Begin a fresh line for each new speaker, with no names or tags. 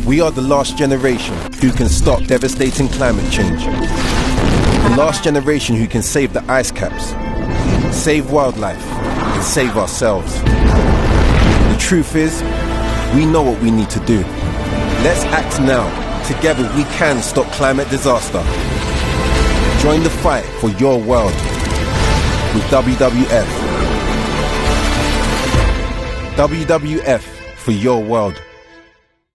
We are the last generation who can stop devastating climate change. The last generation who can save the ice caps, save wildlife, and save ourselves. The truth is, we know what we need to do. Let's act now. Together we can stop climate disaster. Join the fight for your world with WWF. WWF for your world.